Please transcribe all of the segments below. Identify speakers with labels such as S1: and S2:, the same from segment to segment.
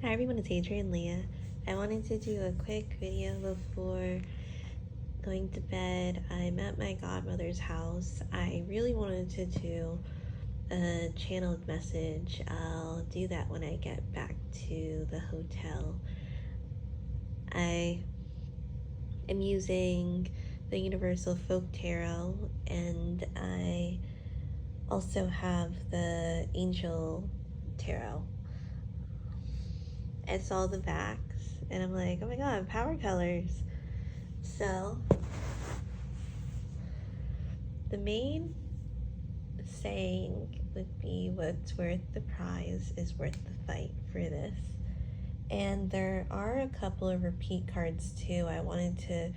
S1: Hi everyone, it's Adrian Leah. I wanted to do a quick video before going to bed. I'm at my godmother's house. I really wanted to do a channeled message. I'll do that when I get back to the hotel. I am using the Universal Folk Tarot, and I also have the Angel Tarot. I saw the backs and I'm like, oh my god, power colors. So the main saying would be, what's worth the prize is worth the fight for this. And there are a couple of repeat cards too. I wanted to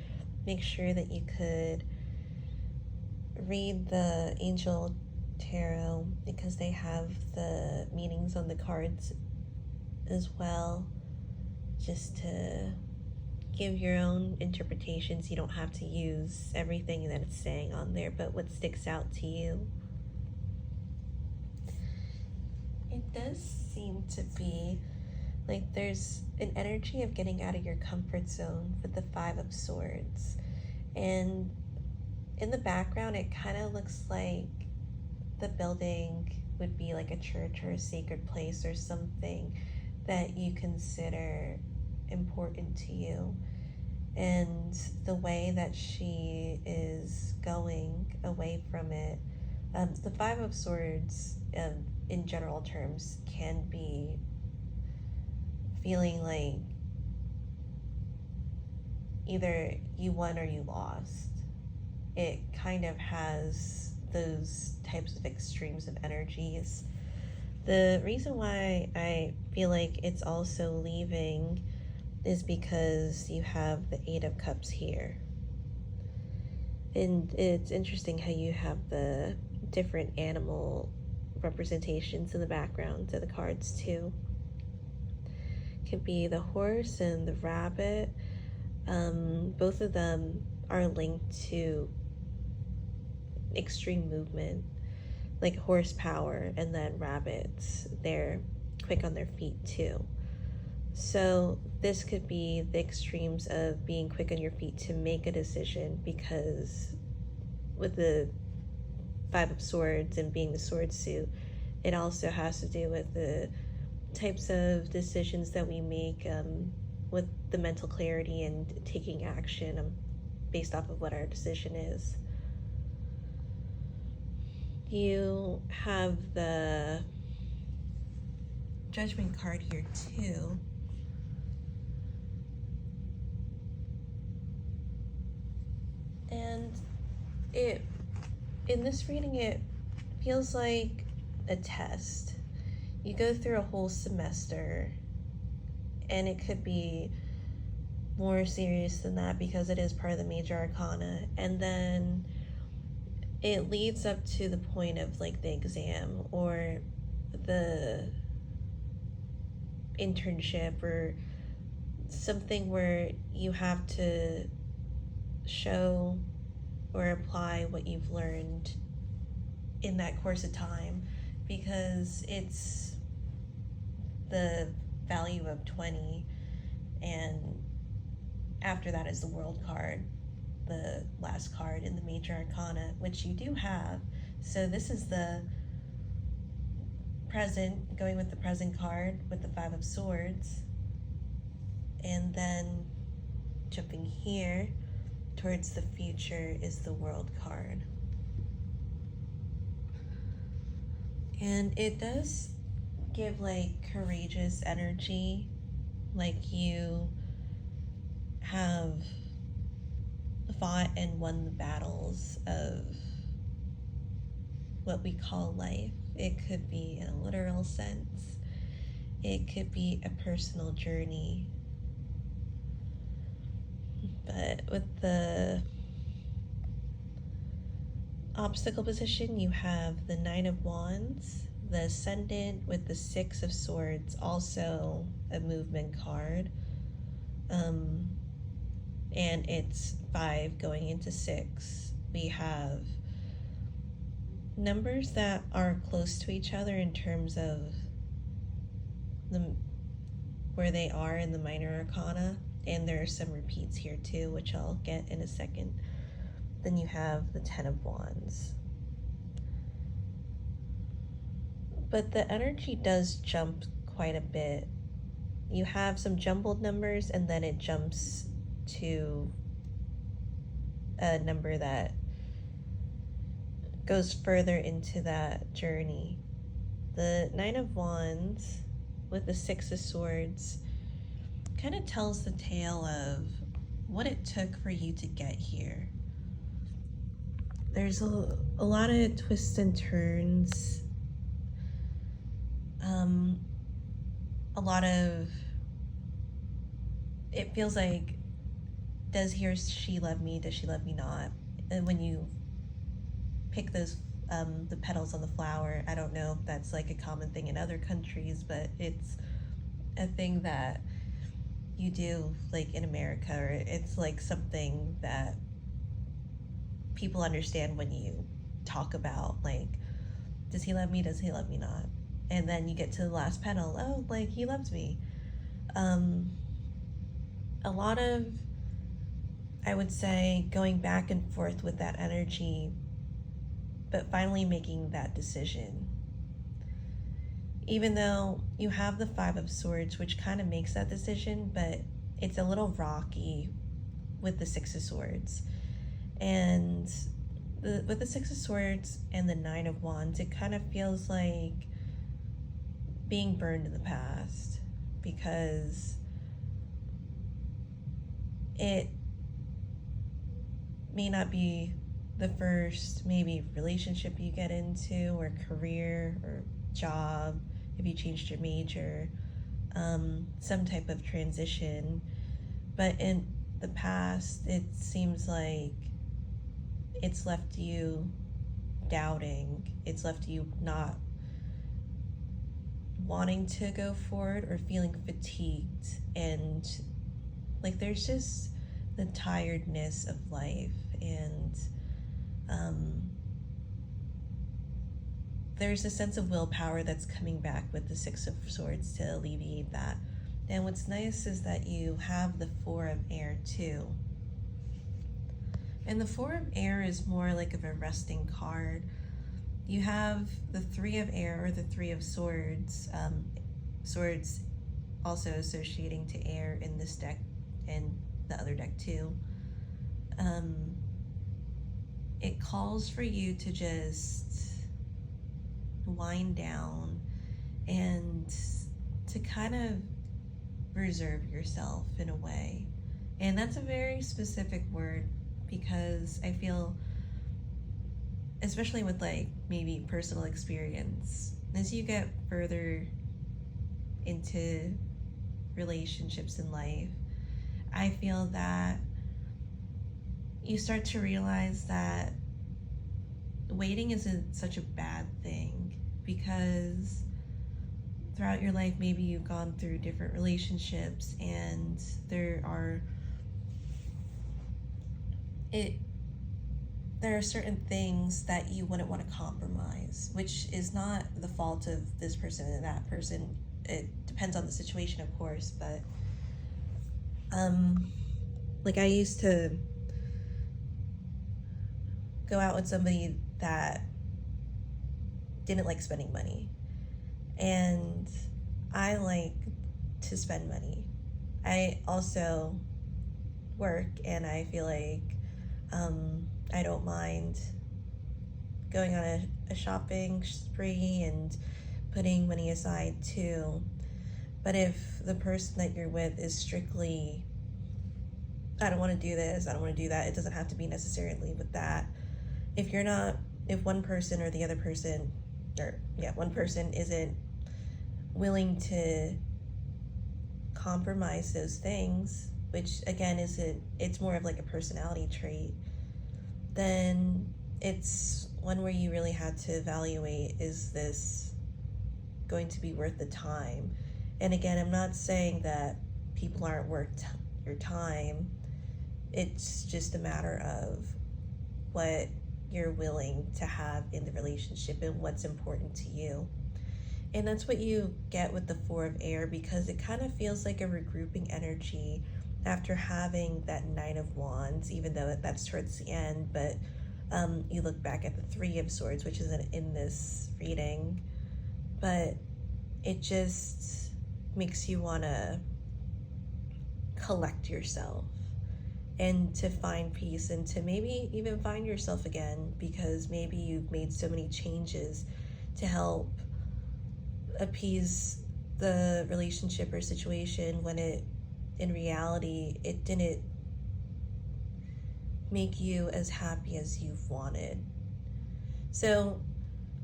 S1: make sure that you could read the Angel Tarot because they have the meanings on the cards as well, just to give your own interpretations. You don't have to use everything that it's saying on there, but what sticks out to you. It does seem to be like there's an energy of getting out of your comfort zone with the Five of Swords. And in the background, it kind of looks like the building would be like a church or a sacred place or something that you consider important to you. And the way that she is going away from it, the Five of Swords, in general terms, can be feeling like either you won or you lost. It kind of has those types of extremes of energies. The reason why I feel like it's also leaving is because you have the Eight of Cups here. And it's interesting how you have the different animal representations in the background to the cards too. Could be the horse and the rabbit. Both of them are linked to extreme movement, like horsepower, and then rabbits, they're quick on their feet too. So this could be the extremes of being quick on your feet to make a decision, because with the Five of Swords and being the sword suit, it also has to do with the types of decisions that we make with the mental clarity and taking action based off of what our decision is. You have the Judgment card here too. And in this reading, it feels like a test. You go through a whole semester, and it could be more serious than that because it is part of the major arcana, and then it leads up to the point of like the exam or the internship or something where you have to show or apply what you've learned in that course of time, because it's the value of 20, and after that is the World card, the last card in the major arcana, which you do have. So this is the present, going with the present card with the Five of Swords, and then jumping here towards the future is the World card. And it does give like courageous energy, like you have fought and won the battles of what we call life. It could be in a literal sense, it could be a personal journey. But with the obstacle position, you have the Nine of Wands, the Ascendant with the Six of Swords, also a movement card. And it's 5 going into 6. We have numbers that are close to each other in terms of the where they are in the minor arcana, and there are some repeats here too, which I'll get in a second. Then you have the Ten of Wands. But the energy does jump quite a bit. You have some jumbled numbers, and then it jumps to a number that goes further into that journey. The Nine of Wands with the Six of Swords kind of tells the tale of what it took for you to get here. There's a lot of twists and turns, a lot of, it feels like, does he or she love me, does she love me not? And when you pick those the petals on the flower, I don't know if that's like a common thing in other countries, but it's a thing that you do like in America, or it's like something that people understand when you talk about, like, does he love me, does he love me not? And then you get to the last petal, oh, like, he loves me. A lot of, I would say, going back and forth with that energy, but finally making that decision. Even though you have the Five of Swords, which kind of makes that decision, but it's a little rocky with the Six of Swords. And with the Six of Swords and the Nine of Wands, it kind of feels like being burned in the past, because it may not be the first maybe relationship you get into, or career, or job, if you changed your major, some type of transition. But in the past, it seems like it's left you doubting, it's left you not wanting to go forward, or feeling fatigued, and like there's just the tiredness of life, and there's a sense of willpower that's coming back with the Six of Swords to alleviate that. And what's nice is that you have the Four of Air too. And the Four of Air is more like of a resting card. You have the Three of Air, or the Three of Swords, swords also associating to air in this deck and the other deck too. It calls for you to just wind down and to kind of reserve yourself in a way. And that's a very specific word, because I feel, especially with like maybe personal experience, as you get further into relationships in life, I feel that you start to realize that waiting isn't such a bad thing, because throughout your life, maybe you've gone through different relationships, and there are certain things that you wouldn't want to compromise, which is not the fault of this person and that person. It depends on the situation, of course, but like I used to go out with somebody that didn't like spending money, and I like to spend money. I also work, and I feel like I don't mind going on a shopping spree and putting money aside too. But if the person that you're with is strictly, I don't want to do this, I don't want to do that, it doesn't have to be necessarily with that. If one person or the other person, one person isn't willing to compromise those things, which again it's more of like a personality trait, then it's one where you really had to evaluate, is this going to be worth the time? And again, I'm not saying that people aren't worth your time. It's just a matter of what you're willing to have in the relationship and what's important to you. And that's what you get with the Four of Air, because it kind of feels like a regrouping energy after having that Nine of Wands, even though that's towards the end. But you look back at the Three of Swords, which isn't in this reading, but it just makes you want to collect yourself and to find peace and to maybe even find yourself again, because maybe you've made so many changes to help appease the relationship or situation when it, in reality, it didn't make you as happy as you've wanted. So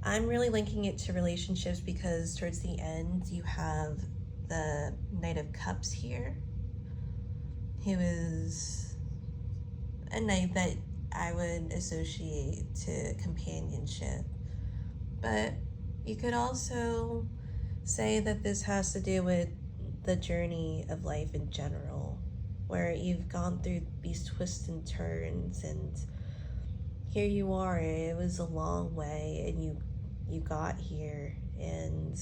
S1: I'm really linking it to relationships because towards the end you have the Knight of Cups here, who is a knight that I would associate to companionship. But you could also say that this has to do with the journey of life in general, where you've gone through these twists and turns, and here you are. It was a long way, and you got here, and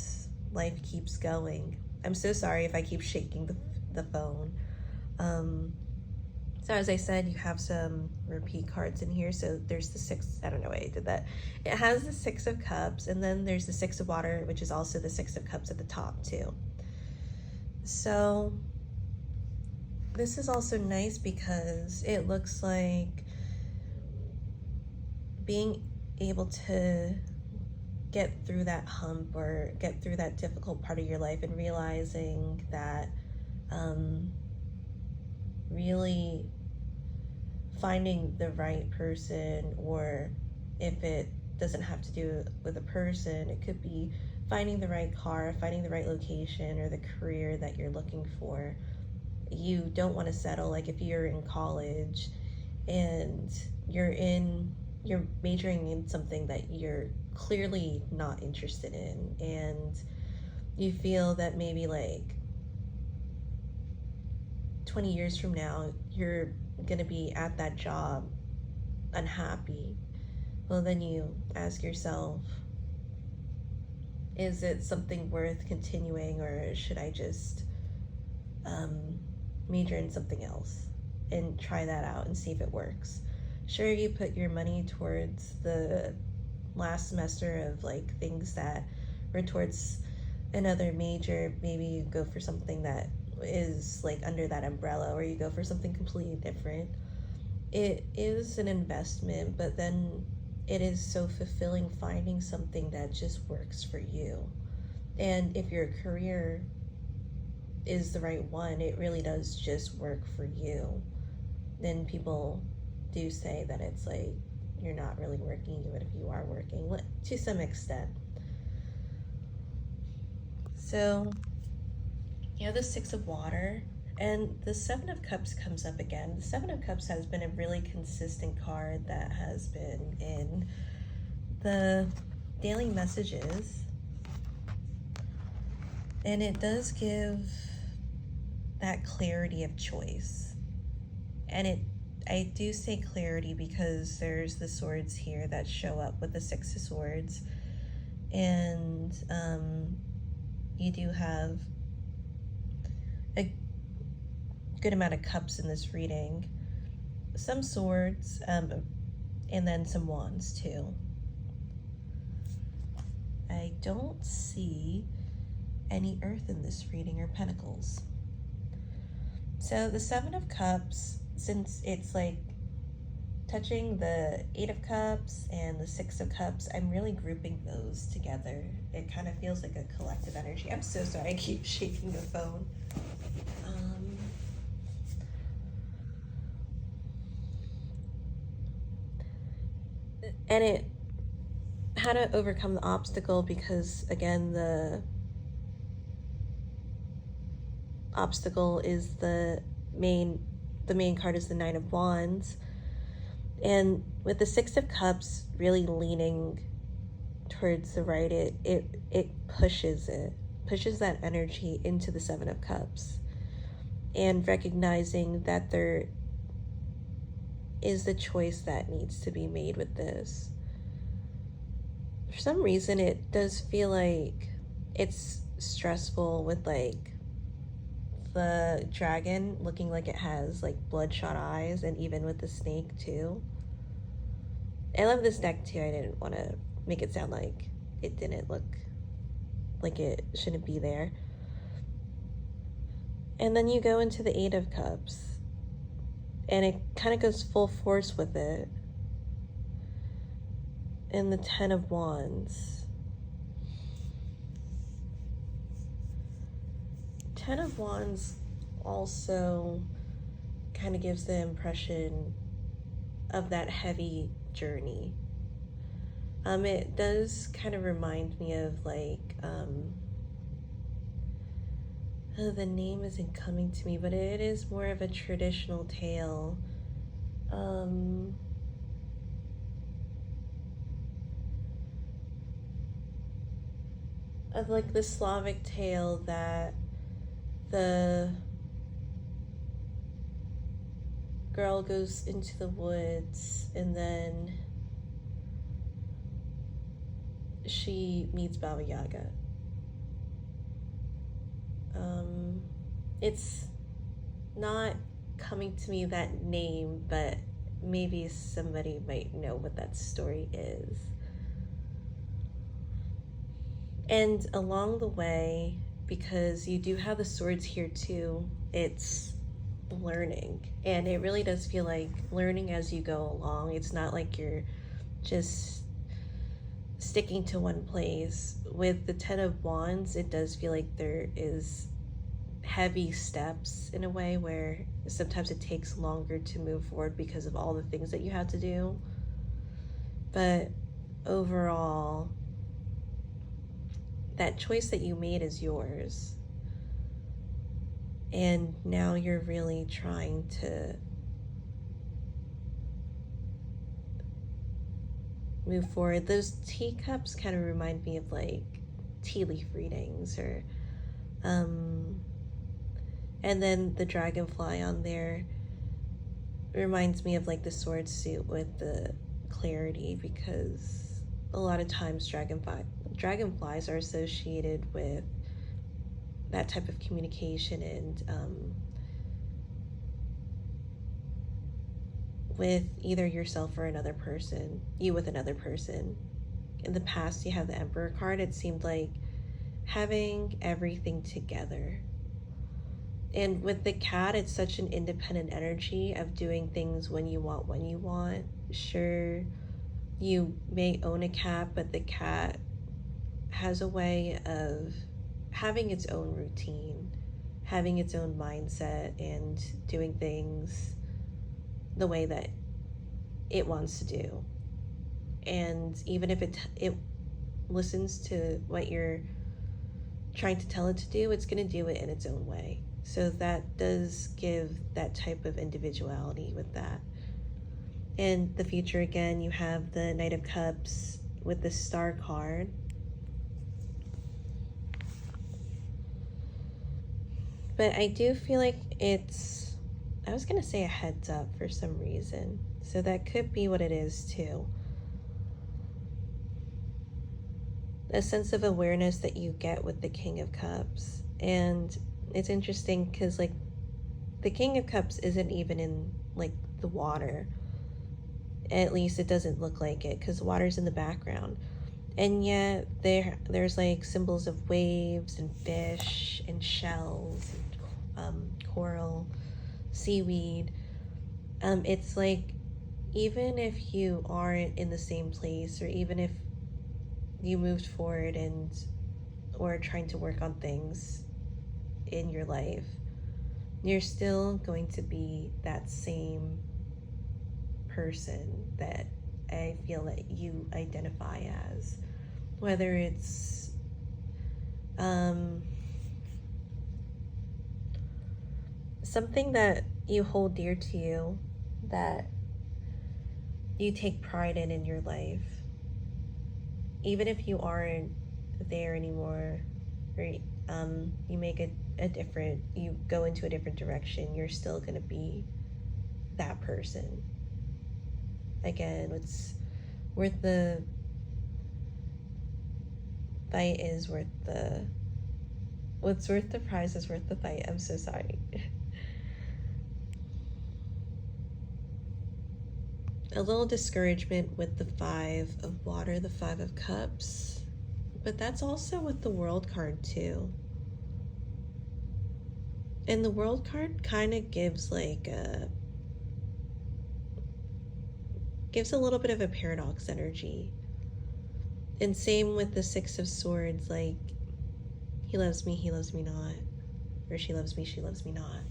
S1: life keeps going. I'm so sorry if I keep shaking the phone. So as I said, you have some repeat cards in here. So there's the Six, I don't know why I did that. It has the Six of Cups, and then there's the Six of Water, which is also the Six of Cups at the top too. So this is also nice because it looks like being able to get through that hump or get through that difficult part of your life and realizing that really finding the right person, or if it doesn't have to do with a person, it could be finding the right car, finding the right location, or the career that you're looking for. You don't want to settle. Like if you're in college and you're majoring in something that you're clearly not interested in, and you feel that maybe like 20 years from now you're gonna be at that job unhappy, well then you ask yourself, is it something worth continuing, or should I just major in something else and try that out and see if it works? Sure, you put your money towards the last semester of like things that were towards another major. Maybe you go for something that is like under that umbrella, or you go for something completely different. It is an investment, but then it is so fulfilling finding something that just works for you. And if your career is the right one, it really does just work for you. Then people do say that it's like you're not really working, even if you are working to some extent. So you have the Six of Water, and the Seven of Cups comes up again. The Seven of Cups has been a really consistent card that has been in the daily messages, and it does give that clarity of choice. And I do say clarity because there's the swords here that show up with the Six of Swords, and you do have a good amount of cups in this reading, some swords, and then some wands too. I don't see any earth in this reading or pentacles. So the Seven of Cups, since it's like touching the Eight of Cups and the Six of Cups, I'm really grouping those together. It kind of feels like a collective energy. I'm so sorry, I keep shaking the phone. And it had to overcome the obstacle because, again, the obstacle is the main card is the Nine of Wands. And with the Six of Cups really leaning towards the right, it pushes that energy into the Seven of Cups, and recognizing that there is the choice that needs to be made with this. For some reason, it does feel like it's stressful with like the dragon looking like it has like bloodshot eyes, and even with the snake too. I love this deck too. I didn't want to make it sound like it didn't look like it shouldn't be there. And then you go into the Eight of Cups, and it kind of goes full force with it. And the Ten of Wands. Ten of Wands also kind of gives the impression of that heavy journey. It does kind of remind me of like, oh, the name isn't coming to me, but it is more of a traditional tale. Of like the Slavic tale that the girl goes into the woods and then she meets Baba Yaga. It's not coming to me that name, but maybe somebody might know what that story is. And along the way, because you do have the swords here too, it's learning. And it really does feel like learning as you go along. It's not like you're just sticking to one place. With the Ten of Wands, it does feel like there is heavy steps in a way where sometimes it takes longer to move forward because of all the things that you have to do. But overall, that choice that you made is yours. And now you're really trying to move forward. Those teacups kind of remind me of like tea leaf readings, or and then the dragonfly on there reminds me of like the sword suit with the clarity, because a lot of times dragonflies are associated with that type of communication and with either yourself or another person, you with another person. In the past, you have the Emperor card. It seemed like having everything together. And with the cat, it's such an independent energy of doing things when you want. Sure, you may own a cat, but the cat has a way of having its own routine, having its own mindset, and doing things the way that it wants to do. And even if it listens to what you're trying to tell it to do, it's going to do it in its own way. So that does give that type of individuality with that. In the future, again, you have the Knight of Cups with the Star card. But I do feel like it's, I was going to say a heads up for some reason. So that could be what it is too. A sense of awareness that you get with the King of Cups. And it's interesting because like the King of Cups isn't even in like the water. At least it doesn't look like it, because the water's in the background. And yet there's like symbols of waves and fish and shells and coral, seaweed. It's like even if you aren't in the same place, or even if you moved forward and or trying to work on things in your life, you're still going to be that same person that I feel that you identify as, whether it's something that you hold dear to you, that you take pride in your life, even if you aren't there anymore, or you make a different, you go into a different direction, you're still going to be that person. Again, it's worth the fight is worth the what's worth the prize is worth the fight. I'm so sorry. A little discouragement with the Five of Water, the Five of Cups, but that's also with the World card too. And the World card kind of gives gives a little bit of a paradox energy. And same with the Six of Swords, like he loves me not, or she loves me not.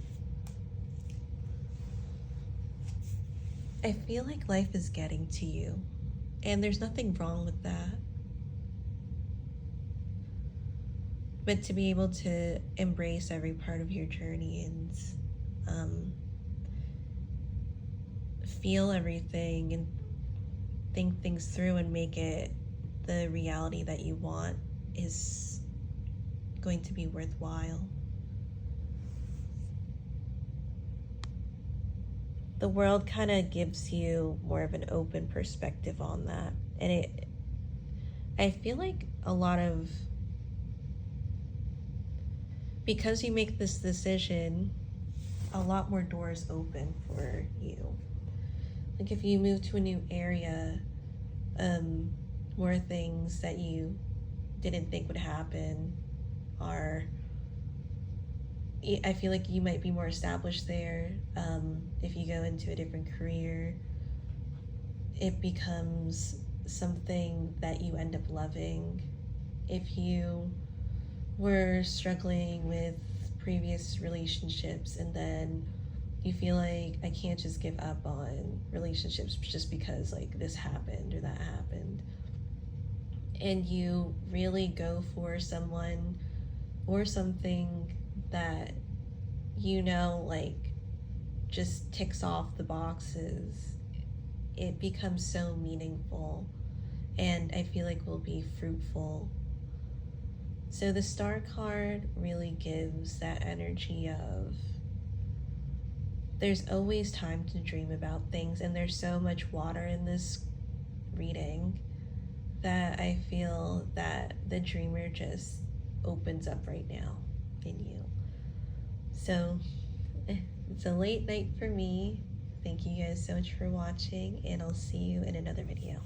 S1: I feel like life is getting to you, and there's nothing wrong with that. But to be able to embrace every part of your journey and feel everything and think things through and make it the reality that you want is going to be worthwhile. The World kind of gives you more of an open perspective on that. And I feel like a lot of, because you make this decision, a lot more doors open for you. Like if you move to a new area, more things that you didn't think would happen are, I feel like you might be more established there. If you go into a different career, it becomes something that you end up loving. If you were struggling with previous relationships and then you feel like I can't just give up on relationships just because like this happened or that happened, and you really go for someone or something that you know like just ticks off the boxes, it becomes so meaningful and I feel like will be fruitful. So the Star card really gives that energy of there's always time to dream about things, and there's so much water in this reading that I feel that the dreamer just opens up right now in you. So it's a late night for me. Thank you guys so much for watching, and I'll see you in another video.